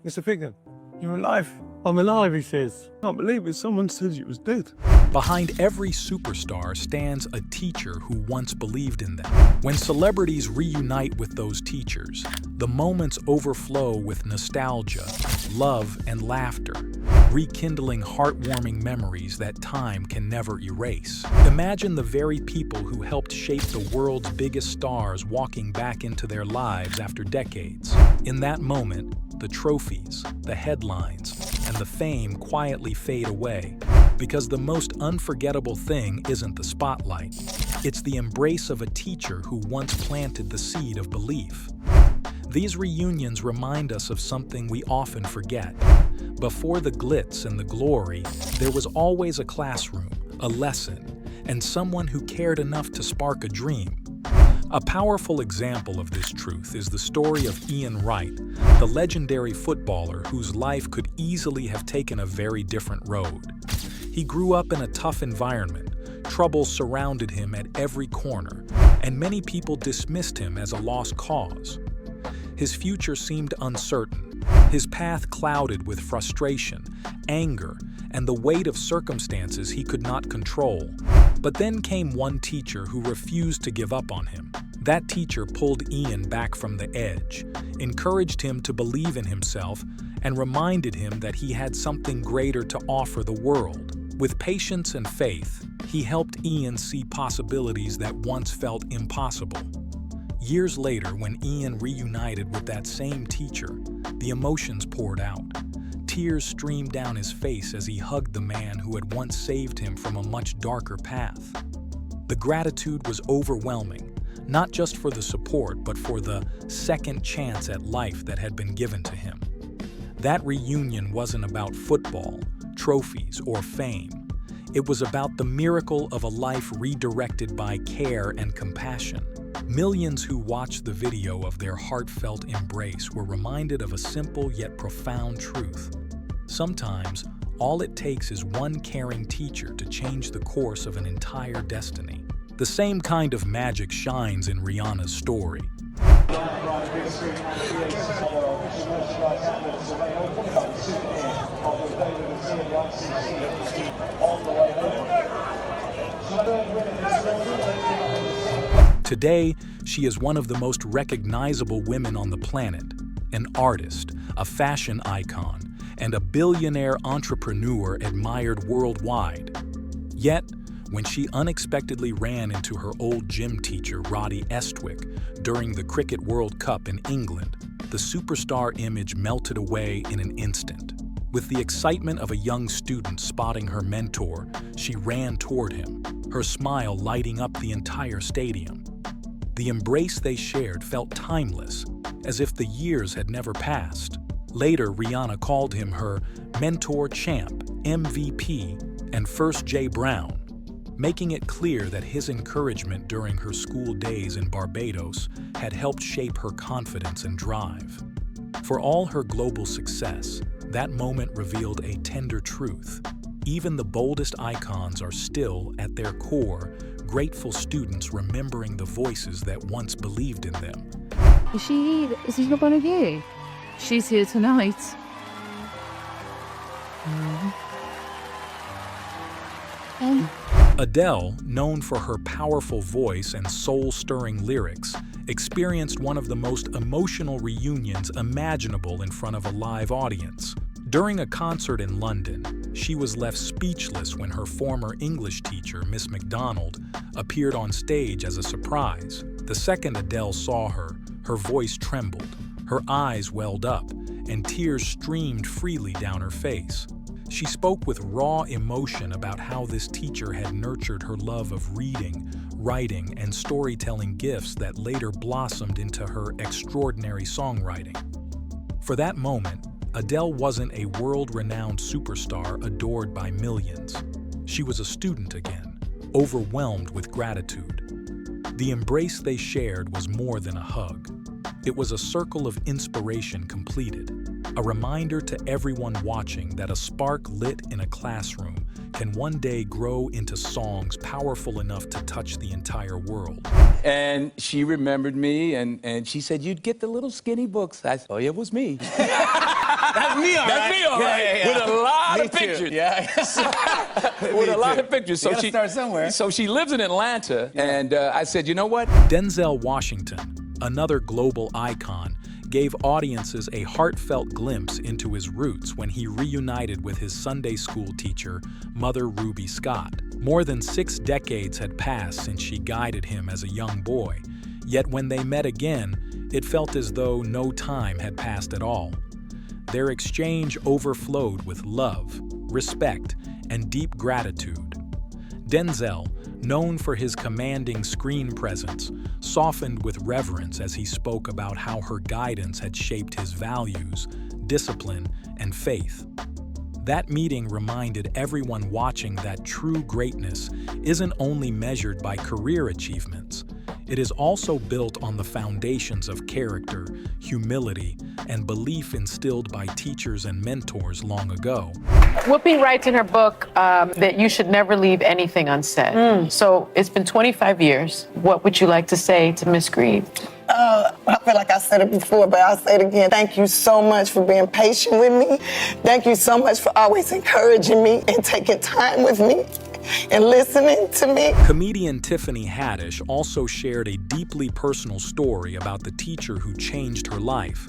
Mr. Pignan, you're alive. I'm alive, he says. Can't believe it. Someone says you was dead. Behind every superstar stands a teacher who once believed in them. When celebrities reunite with those teachers, the moments overflow with nostalgia, love, and laughter, rekindling heartwarming memories that time can never erase. Imagine the very people who helped shape the world's biggest stars walking back into their lives after decades. In that moment, the trophies, the headlines, and the fame quietly fade away, because the most unforgettable thing isn't the spotlight. It's the embrace of a teacher who once planted the seed of belief. These reunions remind us of something we often forget. Before the glitz and the glory, there was always a classroom, a lesson, and someone who cared enough to spark a dream. A powerful example of this truth is the story of Ian Wright, the legendary footballer whose life could easily have taken a very different road. He grew up in a tough environment. Trouble surrounded him at every corner, and many people dismissed him as a lost cause. His future seemed uncertain, his path clouded with frustration, anger, and the weight of circumstances he could not control. But then came one teacher who refused to give up on him. That teacher pulled Ian back from the edge, encouraged him to believe in himself, and reminded him that he had something greater to offer the world. With patience and faith, he helped Ian see possibilities that once felt impossible. Years later, when Ian reunited with that same teacher, the emotions poured out. Tears streamed down his face as he hugged the man who had once saved him from a much darker path. The gratitude was overwhelming, not just for the support, but for the second chance at life that had been given to him. That reunion wasn't about football, trophies, or fame. It was about the miracle of a life redirected by care and compassion. Millions who watched the video of their heartfelt embrace were reminded of a simple yet profound truth. Sometimes, all it takes is one caring teacher to change the course of an entire destiny. The same kind of magic shines in Rihanna's story. Today, she is one of the most recognizable women on the planet, an artist, a fashion icon, and a billionaire entrepreneur admired worldwide. Yet, when she unexpectedly ran into her old gym teacher, Roddy Estwick, during the Cricket World Cup in England, the superstar image melted away in an instant. With the excitement of a young student spotting her mentor, she ran toward him, her smile lighting up the entire stadium. The embrace they shared felt timeless, as if the years had never passed. Later, Rihanna called him her mentor champ, MVP, and first J. Brown, making it clear that his encouragement during her school days in Barbados had helped shape her confidence and drive. For all her global success, that moment revealed a tender truth. Even the boldest icons are still, at their core, grateful students remembering the voices that once believed in them. Is she here? Is he not one of you? She's here tonight. Adele, known for her powerful voice and soul-stirring lyrics, experienced one of the most emotional reunions imaginable in front of a live audience. During a concert in London, she was left speechless when her former English teacher, Miss McDonald, appeared on stage as a surprise. The second Adele saw her, her voice trembled, her eyes welled up, and tears streamed freely down her face. She spoke with raw emotion about how this teacher had nurtured her love of reading, writing, and storytelling gifts that later blossomed into her extraordinary songwriting. For that moment, Adele wasn't a world-renowned superstar adored by millions. She was a student again, overwhelmed with gratitude. The embrace they shared was more than a hug. It was a circle of inspiration completed, a reminder to everyone watching that a spark lit in a classroom can one day grow into songs powerful enough to touch the entire world. And she remembered me, and she said, "You'd get the little skinny books." I said, "Oh, it was me." pictures. With a lot of pictures. You gotta start somewhere. So she lives in Atlanta, and I said, you know what? Denzel Washington, another global icon, gave audiences a heartfelt glimpse into his roots when he reunited with his Sunday school teacher, Mother Ruby Scott. More than 6 decades had passed since she guided him as a young boy, yet when they met again, it felt as though no time had passed at all. Their exchange overflowed with love, respect, and deep gratitude. Denzel, known for his commanding screen presence, softened with reverence as he spoke about how her guidance had shaped his values, discipline, and faith. That meeting reminded everyone watching that true greatness isn't only measured by career achievements. It is also built on the foundations of character, humility, and belief instilled by teachers and mentors long ago. Whoopi writes in her book that you should never leave anything unsaid. So it's been 25 years. What would you like to say to Miss Grieve? I feel like I said it before, but I'll say it again. Thank you so much for being patient with me. Thank you so much for always encouraging me and taking time with me and listening to me. Comedian Tiffany Haddish also shared a deeply personal story about the teacher who changed her life.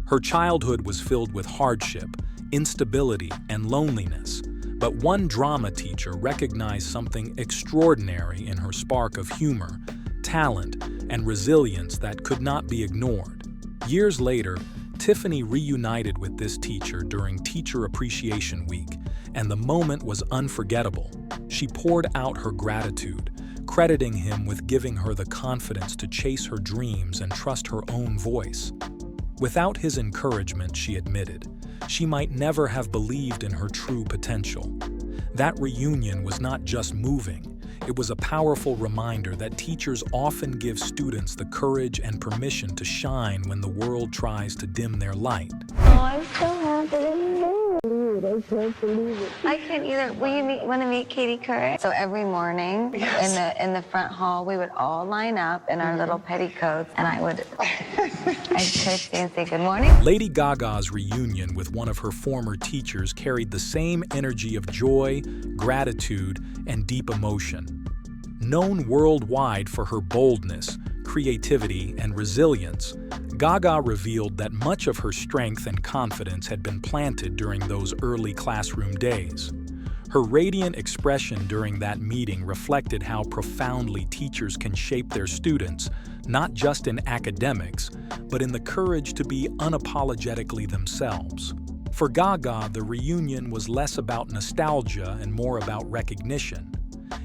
Her childhood was filled with hardship, instability, and loneliness, but one drama teacher recognized something extraordinary in her spark of humor, talent, and resilience that could not be ignored. Years later, Tiffany reunited with this teacher during Teacher Appreciation Week, and the moment was unforgettable. She poured out her gratitude, crediting him with giving her the confidence to chase her dreams and trust her own voice. Without his encouragement, she admitted, she might never have believed in her true potential. That reunion was not just moving, it was a powerful reminder that teachers often give students the courage and permission to shine when the world tries to dim their light. Oh, I'm so happy. I can't believe it. I can't either. Want to meet Katie Couric? So every morning in the front hall, we would all line up in our little petticoats, and I'd curtsy and say good morning. Lady Gaga's reunion with one of her former teachers carried the same energy of joy, gratitude, and deep emotion. Known worldwide for her boldness, creativity, and resilience, Gaga revealed that much of her strength and confidence had been planted during those early classroom days. Her radiant expression during that meeting reflected how profoundly teachers can shape their students, not just in academics, but in the courage to be unapologetically themselves. For Gaga, the reunion was less about nostalgia and more about recognition.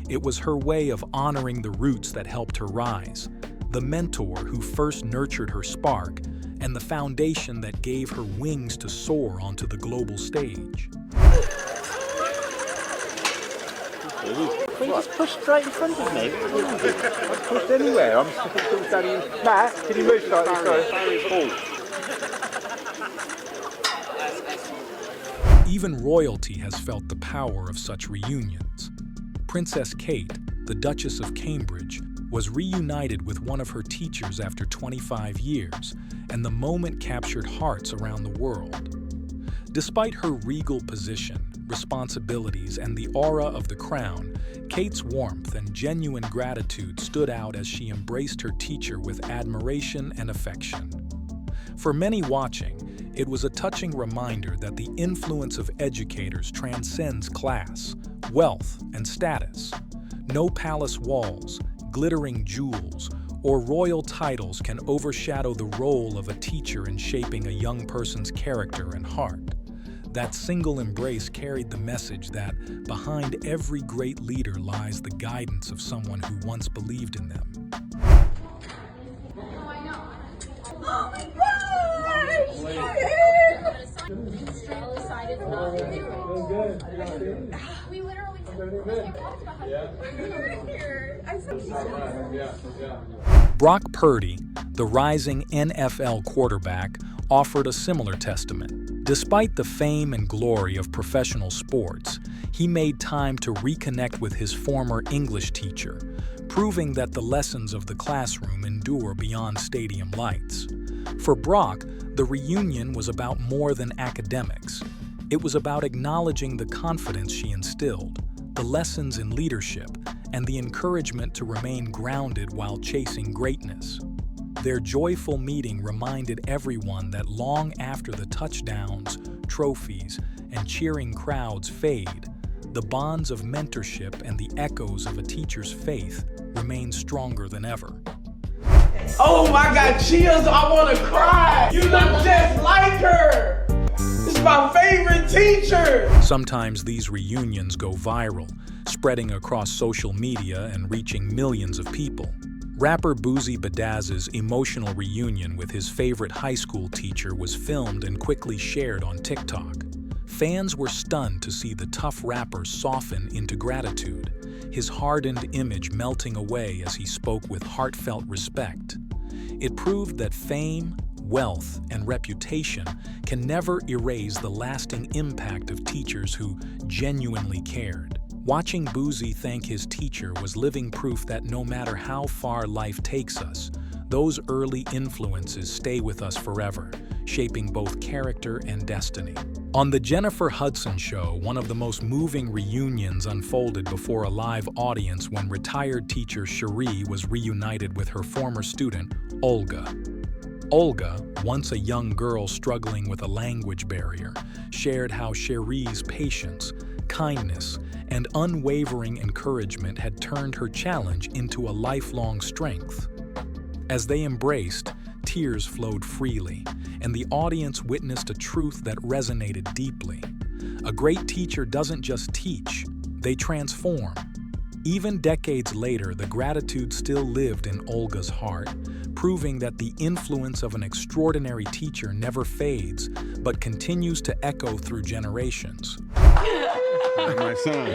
It was her way of honoring the roots that helped her rise, the mentor who first nurtured her spark, and the foundation that gave her wings to soar onto the global stage. Can you just push straight in front of me? I've pushed anywhere. I'm still standing. Matt, can you move slightly? Even royalty has felt the power of such reunions. Princess Kate, the Duchess of Cambridge, was reunited with one of her teachers after 25 years, and the moment captured hearts around the world. Despite her regal position, responsibilities, and the aura of the crown, Kate's warmth and genuine gratitude stood out as she embraced her teacher with admiration and affection. For many watching, it was a touching reminder that the influence of educators transcends class, wealth, and status. No palace walls, glittering jewels, or royal titles can overshadow the role of a teacher in shaping a young person's character and heart. That single embrace carried the message that behind every great leader lies the guidance of someone who once believed in them. Oh my gosh! We literally talked about how Brock Purdy, the rising NFL quarterback, offered a similar testament. Despite the fame and glory of professional sports, he made time to reconnect with his former English teacher, proving that the lessons of the classroom endure beyond stadium lights. For Brock, the reunion was about more than academics. It was about acknowledging the confidence she instilled, the lessons in leadership, and the encouragement to remain grounded while chasing greatness. Their joyful meeting reminded everyone that long after the touchdowns, trophies, and cheering crowds fade, the bonds of mentorship and the echoes of a teacher's faith remain stronger than ever. Oh my God, chills, I wanna cry. You look just like her. This is my favorite teacher. Sometimes these reunions go viral, spreading across social media and reaching millions of people. Rapper Boosie Badazz's emotional reunion with his favorite high school teacher was filmed and quickly shared on TikTok. Fans were stunned to see the tough rapper soften into gratitude, his hardened image melting away as he spoke with heartfelt respect. It proved that fame, wealth, and reputation can never erase the lasting impact of teachers who genuinely cared. Watching Boosie thank his teacher was living proof that no matter how far life takes us, those early influences stay with us forever, shaping both character and destiny. On The Jennifer Hudson Show, one of the most moving reunions unfolded before a live audience when retired teacher Cherie was reunited with her former student, Olga. Olga, once a young girl struggling with a language barrier, shared how Cherie's patience, kindness, and unwavering encouragement had turned her challenge into a lifelong strength. As they embraced, tears flowed freely, and the audience witnessed a truth that resonated deeply. A great teacher doesn't just teach, they transform. Even decades later, the gratitude still lived in Olga's heart, proving that the influence of an extraordinary teacher never fades, but continues to echo through generations. My son.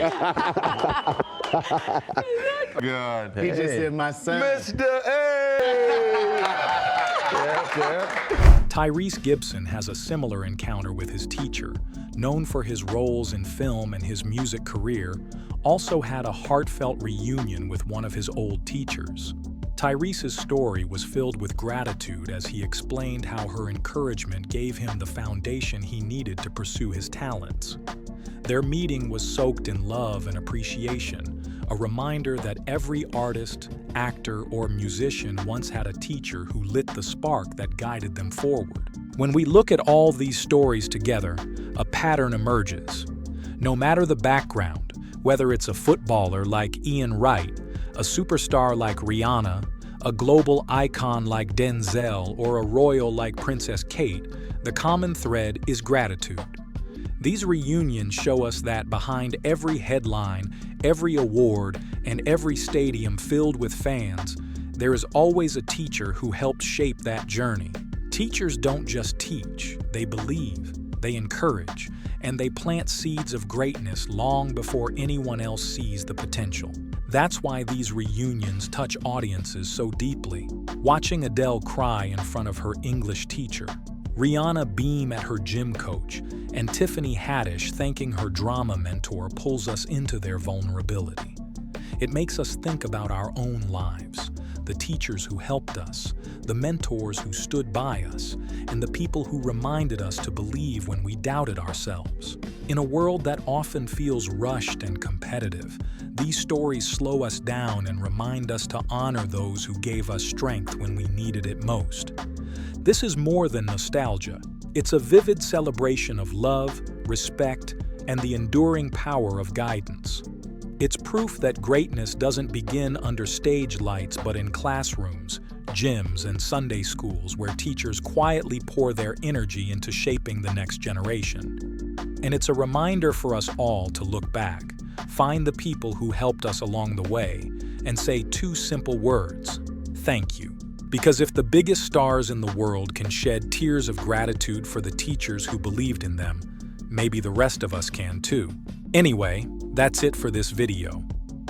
God. He just said my son. Mr. A. Tyrese Gibson has a similar encounter with his teacher, known for his roles in film and his music career, also had a heartfelt reunion with one of his old teachers. Tyrese's story was filled with gratitude as he explained how her encouragement gave him the foundation he needed to pursue his talents. Their meeting was soaked in love and appreciation, a reminder that every artist, actor, or musician once had a teacher who lit the spark that guided them forward. When we look at all these stories together, a pattern emerges. No matter the background, whether it's a footballer like Ian Wright, a superstar like Rihanna, a global icon like Denzel, or a royal like Princess Kate, the common thread is gratitude. These reunions show us that behind every headline, every award, and every stadium filled with fans, there is always a teacher who helped shape that journey. Teachers don't just teach, they believe, they encourage, and they plant seeds of greatness long before anyone else sees the potential. That's why these reunions touch audiences so deeply. Watching Adele cry in front of her English teacher, Rihanna beam at her gym coach, and Tiffany Haddish thanking her drama mentor pulls us into their vulnerability. It makes us think about our own lives, the teachers who helped us, the mentors who stood by us, and the people who reminded us to believe when we doubted ourselves. In a world that often feels rushed and competitive, these stories slow us down and remind us to honor those who gave us strength when we needed it most. This is more than nostalgia. It's a vivid celebration of love, respect, and the enduring power of guidance. It's proof that greatness doesn't begin under stage lights but in classrooms, gyms, and Sunday schools where teachers quietly pour their energy into shaping the next generation. And it's a reminder for us all to look back, find the people who helped us along the way, and say two simple words: thank you. Because if the biggest stars in the world can shed tears of gratitude for the teachers who believed in them, maybe the rest of us can too. Anyway, that's it for this video.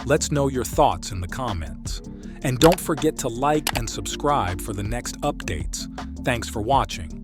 Let's know your thoughts in the comments. And don't forget to like and subscribe for the next updates. Thanks for watching.